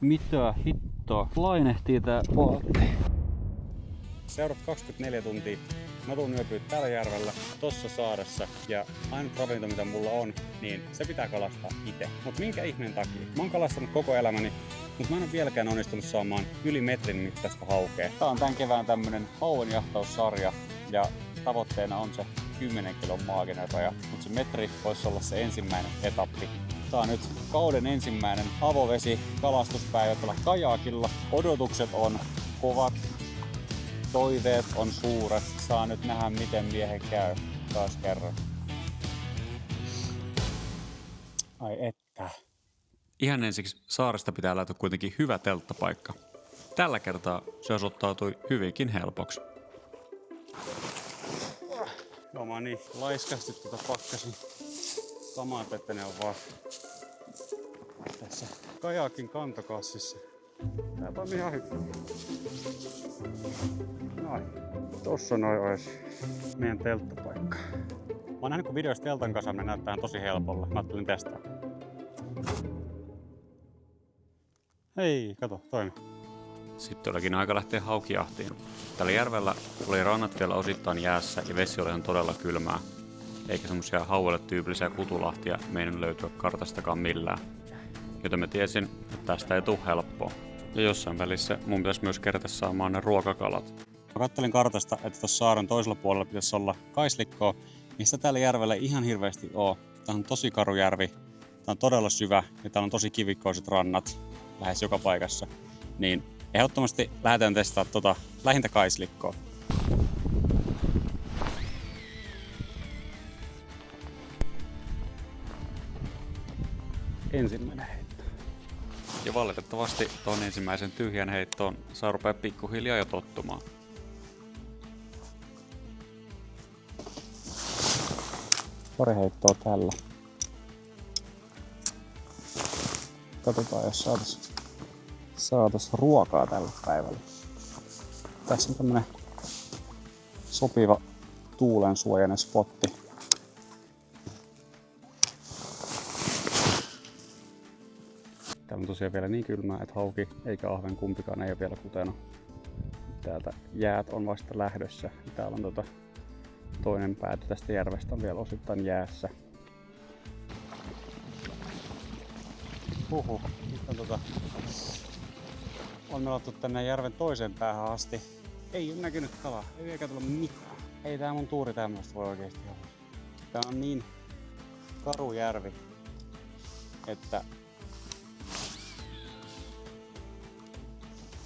Mitä hittoa? Lainehtii tää paatti. Seuraavat 24 tuntia mä tuun yöpyä tällä järvellä, tossa saaressa, ja ainut ravinto mitä mulla on, niin se pitää kalastaa itse. Mut minkä ihmeen takia? Mä oon kalastanut koko elämäni, mutta mä en ole vieläkään onnistunut saamaan yli metrin mittaista haukea. Tää on tän kevään tämmönen hauenjahtaussarja, ja tavoitteena on se 10 kilon maaginen raja, mutta se metri voisi olla se ensimmäinen etappi. Tää on nyt kauden ensimmäinen avovesi kalastuspäivä tällä kajakilla. Odotukset on kovat. Toiveet on suuret. Saa nyt nähdä miten miehen käy taas kerran. Ai että. Ihan ensiksi saaresta pitää löytää kuitenkin hyvä telttapaikka. Tällä kertaa se osoittautui hyvinkin helpoksi. Joo, mä oon niin laiskasti pakkasin kamat, että ne on vaan tässä kajakin kantokassissa. Tää toimii ihan hyvin. Noin. Tossa noin ois meidän telttapaikka. Mä oon nähnyt kun videoissa teltan kasaaminen näyttää tosi helpolla. Mä ajattelin testaa. Hei, kato, toimi. Sitten olikin aika lähteä haukijahtiin. Tällä järvellä oli rannat vielä osittain jäässä ja vesi oli ihan todella kylmää. Eikä semmosia hauelle tyypillisiä kutulahtia meinannut löytyä kartastakaan millään. Joten mä tiesin, että tästä ei tule helppoa. Ja jossain välissä mun pitäisi myös kerätä saamaan ne ruokakalat. Mä kattelin kartasta, että tuossa saaren toisella puolella pitäisi olla kaislikkoa, mistä täällä järvellä ei ihan hirveästi oo. Tää on tosi karu järvi, tää on todella syvä ja täällä on tosi kivikkoiset rannat lähes joka paikassa. Niin ehdottomasti lähdetään testaamaan tota lähintä kaislikkoa. Ensimmäinen heitto. Ja valitettavasti tuon ensimmäisen tyhjän heittoon saa rupea pikkuhiljaa jo tottumaan. Pari heittoa tällä. Katsotaan jos saatais ruokaa tällä päivällä. Tässä on tämmönen sopiva tuulensuojainen spotti. Täällä on tosiaan vielä niin kylmää, että hauki eikä ahven kumpikaan ei ole vielä kutenut. Täältä jäät on vasta lähdössä. Täällä on toinen pääty tästä järvestä on vielä osittain jäässä. Nyt on melattu tänne järven toiseen päähän asti. Ei ole näkynyt kalaa, ei vieläkään tullut mitään. Ei tää mun tuuri tämmöistä voi oikeesti olla. Tää on niin karu järvi, että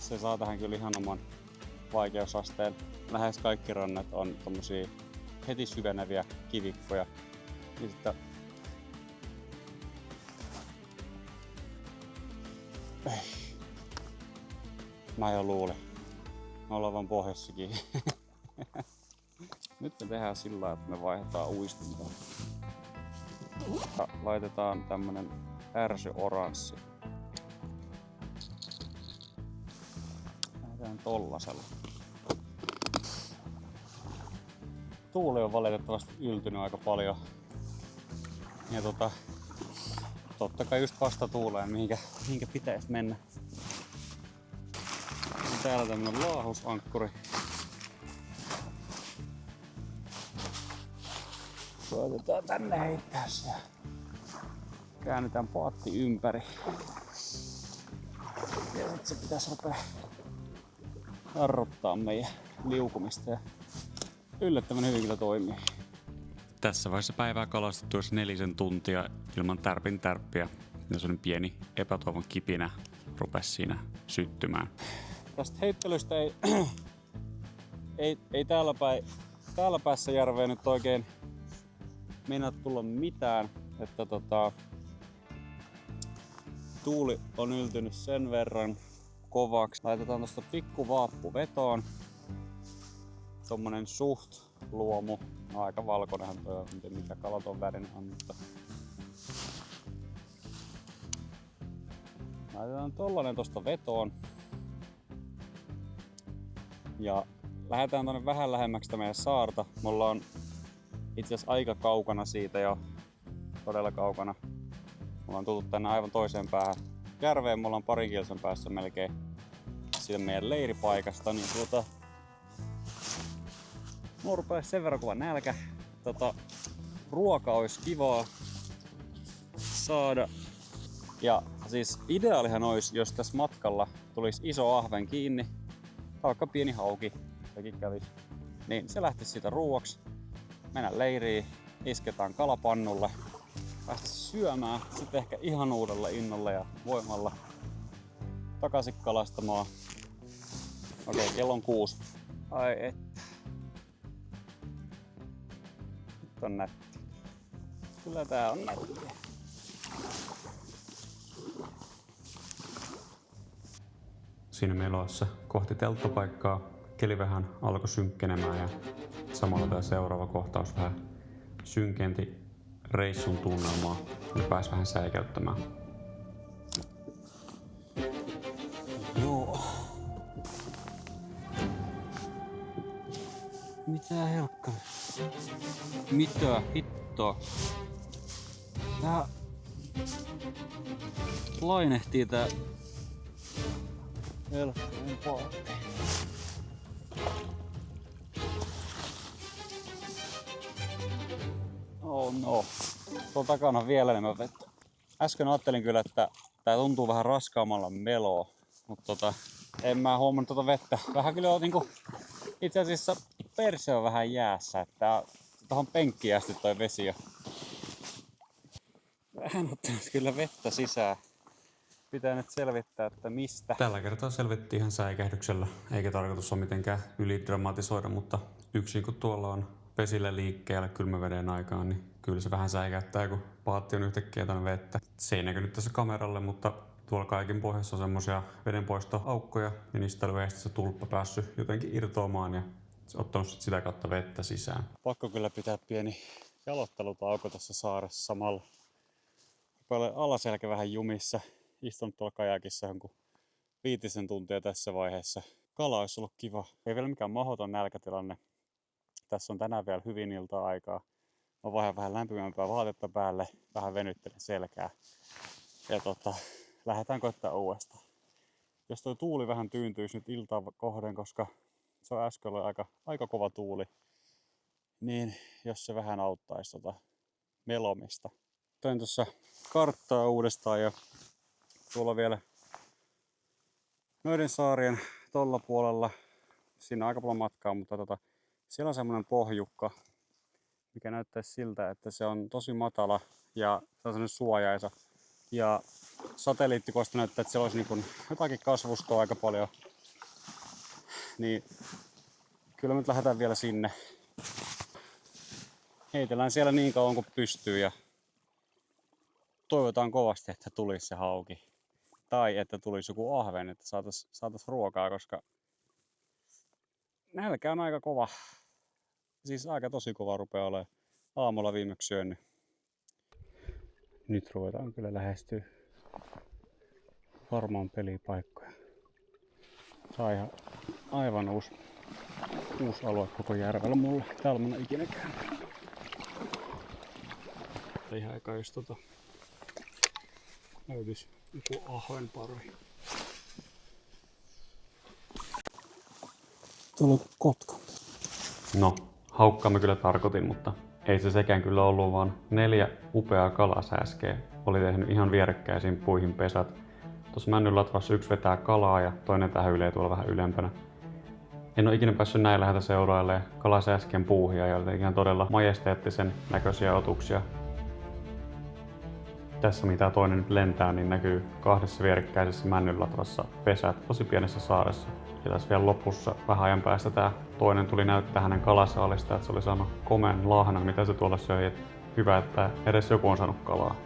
se saa tähän kyllä ihan oman vaikeusasteen. Lähes kaikki rannat on tommosia heti syveneviä kivikkoja. Ja sitten mä jo luulin. Me ollaan vaan pohjassa kiinni. Nyt me tehdään sillä, että me vaihdetaan uistinta. Laitetaan tämmönen ärsy-oranssi. Lähdetään tollasella. Tuuli on valitettavasti yltynyt aika paljon. Ja totta kai just vasta tuuleen, mihinkä pitäisi mennä. Täällä tämmönen laahusankkuri. Koitetaan tänne heittää se. Käännetään paatti ympäri. Ja sit se pitäisi rupea jarruttaa meidän liukumista. Ja yllättävän hyvin kyllä toimii. Tässä vaiheessa päivää kalastettu jos 4 tuntia ilman tärppiä. Ja sellainen pieni epätoivon kipinä rupesi siinä syttymään. Tästä heittelystä ei täällä päässä järveen nyt oikein meinaa tulla mitään, että tuuli on yltynyt sen verran kovaksi. Laitetaan tosta pikku vaappu vetoon. Tommonen suht luomu. No, aika valkoinenhan toi on, en tiedä mikä kalaton värin on, mutta laitetaan tollanen tosta vetoon. Ja lähdetään tonne vähän lähemmäksi sitä meidän saarta. Me ollaan itse asiassa aika kaukana siitä jo. Todella kaukana. Me ollaan tullut tänne aivan toiseen päähän järveen, me ollaan parin kilsan päässä melkein siitä meidän leiripaikasta, niin mulla rupesi sen verran kova nälkä. Ruoka olisi kivaa saada. Ja siis ideaalihan olisi, jos tässä matkalla tulisi iso ahven kiinni, vaikka pieni hauki, sekin kävisi, niin se lähtisi siitä ruuaksi. Mennään leiriin, isketään kalapannulle, päästä syömään, sitten ehkä ihan uudella innolla ja voimalla takaisin kalastamaan. Okei, kello on 6. Ai että. Nyt on nätti. Kyllä tää on nätti. Siinä melossa kohti telttapaikkaa keli vähän alkoi synkkenemään ja samalla tämä seuraava kohtaus vähän synkenti reissun tunnelmaa ja pääsi vähän säikäyttämään. Joo. Mitä helkkari? Mitä hittoa? Tää lainehtii tää helkkarin paatti. Oh no. Tuolla takana on vielä enemmän vettä. Äsken ajattelin kyllä, että tää tuntuu vähän raskaammalla meloa, mutta en mä huomannut vettä. Vähän kyllä on niinku, itse asiassa perse on vähän jäässä, että tohon penkkiin asti toi vesi jo. Vähän ottanut kyllä vettä sisään. Pitää nyt selvittää, että mistä. Tällä kertaa selvittiin ihan säikähdyksellä, eikä tarkoitus ole mitenkään ylidramatisoida, mutta yksin kun tuolla on vesillä liikkeellä kylmäveden aikaan, niin kyllä se vähän säikäyttää, kun paatti on yhtäkkiä tänne vettä. Se ei näkynyt tässä kameralle, mutta tuolla kaikin pohjassa on semmosia vedenpoistoaukkoja, ja niistä oli se tulppa päässyt jotenkin irtoamaan ja ottanut sitä kautta vettä sisään. Pakko kyllä pitää pieni jalottelutauko tässä saaressa samalla. Rupeaa alaselkä vähän jumissa. Istunut tuolla kajakissa jonkun 5 tuntia tässä vaiheessa. Kala olisi ollut kiva. Ei vielä mikään mahdoton nälkätilanne. Tässä on tänään vielä hyvin ilta-aikaa. Mä vaihan vähän lämpimämpää vaatetta päälle. Vähän venyttelen selkää. Ja lähdetään koittaa uudestaan. Jos toi tuuli vähän tyyntyisi nyt iltaa kohden, koska se on äsken ollut aika kova tuuli, niin jos se vähän auttaisi melomista. Tein tuossa karttaa uudestaan ja tuolla vielä noiden saarien tolla puolella, siinä on aika paljon matkaa, mutta siellä on semmoinen pohjukka, mikä näyttäisi siltä, että se on tosi matala ja se on semmoinen suojaisa. Ja satelliittikuvasta näyttää, että siellä olisi niin kuin jotakin kasvustoa aika paljon. Niin kyllä me nyt lähdetään vielä sinne. Heitellään siellä niin kauan kuin pystyy ja toivotaan kovasti, että tulisi se hauki. Tai että tulisi joku ahven, että saatais ruokaa, koska nälkä on aika kova. Siis aika tosi kova rupeaa olemaan. Aamulla viimeksi syönyt. Nyt ruvetaan kyllä lähestyä varmaan pelipaikkoja. Tää on ihan aivan uusi alue koko järvellä mulle. Täällä mä en ole ikinä käynyt. Ihan aika jos löytyisi joku ahvenparvi. Tuolla on kotka. No, haukkaa mä kyllä tarkoitin, mutta ei se sekään kyllä ollut, vaan 4 upeaa kalasääskeä oli tehnyt ihan vierekkäisiin puihin pesät. Tuossa männyn latvassa yksi vetää kalaa ja toinen tähyilee tuolla vähän ylempänä. En ole ikinä päässyt näin läheltä seurailemaan kalasääskien puuhia ja jotenkin ihan todella majesteettisen näköisiä otuksia. Tässä mitä toinen nyt lentää, niin näkyy 2 vierekkäisessä männynlatvassa pesät tosi pienessä saaressa. Ja tässä vielä lopussa vähän ajan päästä tää toinen tuli näyttää hänen kalasaalista, että se oli saanut komeen lahnan, mitä se tuolla söi. Et hyvä, että edes joku on saanut kalaa.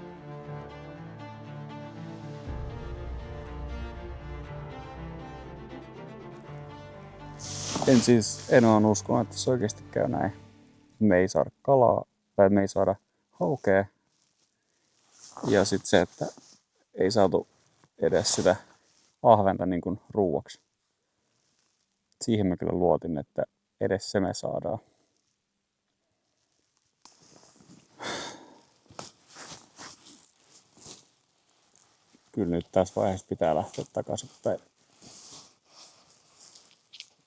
En ole uskonut, että se oikeasti käy näin. Me ei saada kalaa tai me ei saada haukea. Ja sitten se, että ei saatu edes sitä ahventa niin kuin ruuaksi. Siihen mä kyllä luotin, että edes se me saadaan. Kyllä nyt tässä vaiheessa pitää lähteä takaisinpäin.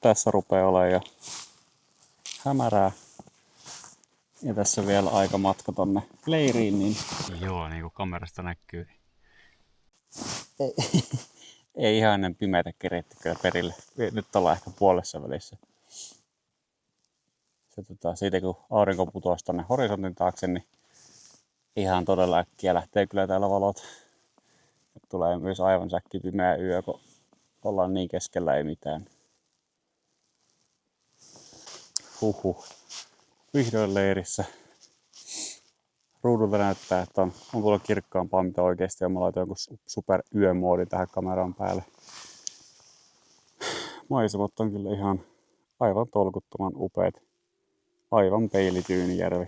Tässä rupeaa olemaan jo hämärää. Ja tässä vielä aika matka tonne leiriin, niin Joo, niin kuin kamerasta näkyy. ei ihan ennen pimeätä keretty kyllä perille. Nyt ollaan ehkä puolessa välissä. Siitä kun aurinko putoaa tonne horisontin taakse, niin ihan todella äkkiä lähtee kyllä täällä valot. Nyt tulee myös aivan säkki pimeä yö, kun ollaan niin keskellä ei mitään. Huhhuh. Vihdoin leirissä. Ruudulta näyttää, että on tuolla kirkkaampaa mitä oikeesti, ja mä laitoin jonkun super yömoodin tähän kameran päälle. Maisemat on kyllä ihan aivan tolkuttoman upeat. Aivan peilityynijärvi.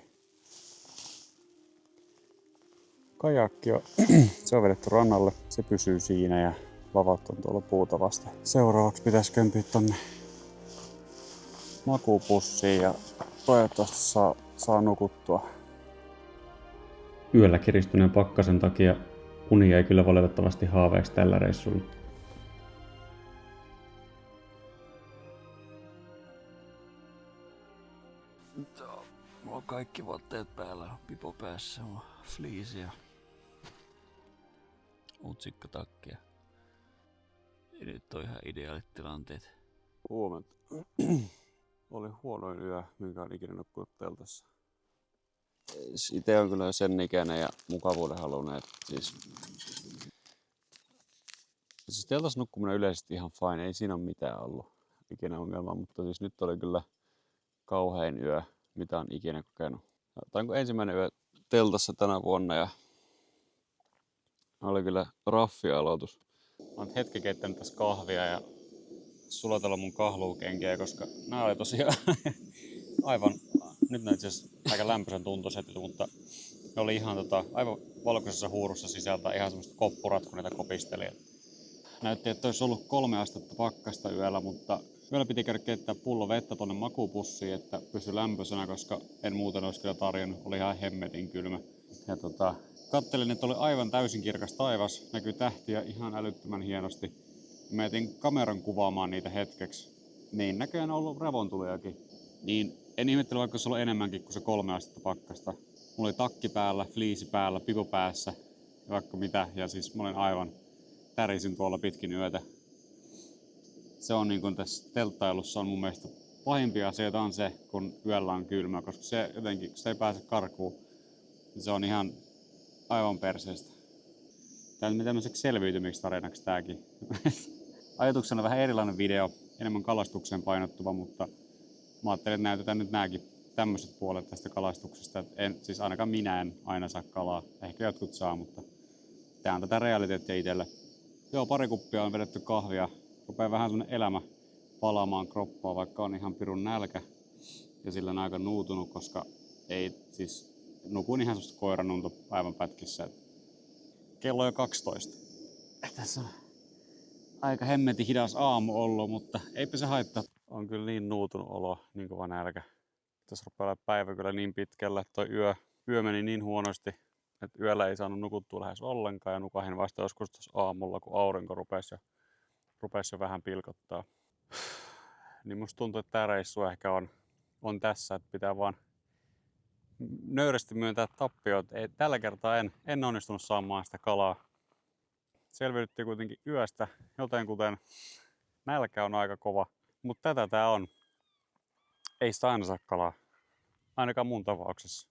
Kajakki on, se on vedetty rannalle, se pysyy siinä ja lavat on tuolla puuta vasta. Seuraavaksi pitäisi kömpiä tonne makuupussiin ja toivottavasti saa nukuttua. Yöllä kiristyneen pakkasen takia uni ei kyllä valitettavasti haaveeksi tällä reissulla. Mulla on kaikki vaatteet päällä, pipo päässä, mulla on fleece ja utsikkotakkia. Nyt on ihan ideaalit tilanteet. Huomenta. Oli huonoin yö, minkä on ikinä nukkunut teltassa. Itse on kyllä sen ikäinen ja mukavuuden halunnut. Siis teltassa nukkuminen yleisesti ihan fine, ei siinä ole mitään ollut ikinä ongelmaa, mutta siis nyt oli kyllä kauhein yö, mitä on ikinä kokenut. Tämä on ensimmäinen yö teltassa tänä vuonna ja oli kyllä raffi aloitus. Mä oon hetki keittänyt tässä kahvia ja sulatella mun kahluukenkiä, koska nämä oli tosiaan aivan, nyt näin itse asiassa aika lämpöisen tuntuiset, mutta ne oli ihan aivan valkoisessa huurussa sisältä ihan semmoista koppurat, kun niitä kopisteli. Näytti, että olisi ollut 3 astetta pakkasta yöllä, mutta yöllä piti käydä keittää pullo vettä tonne makuupussiin, että pysyi lämpöisenä, koska en muuten olisi kyllä tarjonnut. Oli ihan hemmetin kylmä. Ja kattelin, että oli aivan täysin kirkas taivas, näkyy tähtiä ihan älyttömän hienosti. Mä etin kameran kuvaamaan niitä hetkeksi. Niin näköjään on ollut revontuliakin. Niin en ihmettele, vaikka se oli enemmänkin kuin se 3 astetta pakkasta. Mulla oli takki päällä, fliisi päällä, pipo päässä ja vaikka mitä. Ja siis mä olin aivan tärisin tuolla pitkin yötä. Se on niin kuin tässä telttailussa on mun mielestä pahimpia asioita on se, kun yöllä on kylmä, koska se jotenkin, kun se ei pääse karkuun, niin se on ihan aivan perseestä. Tää on tämmöiseksi selviytymiksi tarinaksi tääkin. Ajatuksena vähän erilainen video, enemmän kalastukseen painottuva, mutta mä ajattelin, että näytetään nyt nääkin tämmöiset puolet tästä kalastuksesta. Siis ainakaan minä en aina saa kalaa, ehkä jotkut saa, mutta tää on tätä realiteettia itselle. Joo, 2 kuppia on vedetty kahvia. Rupeaa vähän semmonen elämä palaamaan kroppaa, vaikka on ihan pirun nälkä. Ja sillä on aika nuutunut, koska ei siis nukun ihan semmoista koiranunta päivän pätkissä. Kello on jo 12. Tässä on aika hemmetin hidas aamu ollut, mutta eipä se haittaa. On kyllä niin nuutunut olo, niin kova nälkä. Tässä rupeaa olla päivä kyllä niin pitkällä, että toi yö meni niin huonosti, että yöllä ei saanut nukuttua lähes ollenkaan ja nukahin vasta joskus tuossa aamulla, kun aurinko rupesi jo vähän pilkottaa. Niin musta tuntuu, että tää reissu ehkä on tässä, että pitää vaan nöyrästi myöntää tappioon. Tällä kertaa en onnistunut saamaan sitä kalaa. Selviydyttiin kuitenkin yöstä, jotenkuten nälkä on aika kova, mutta tätä tää on. Ei sitä aina saa kalaa, ainakaan mun tapauksessa.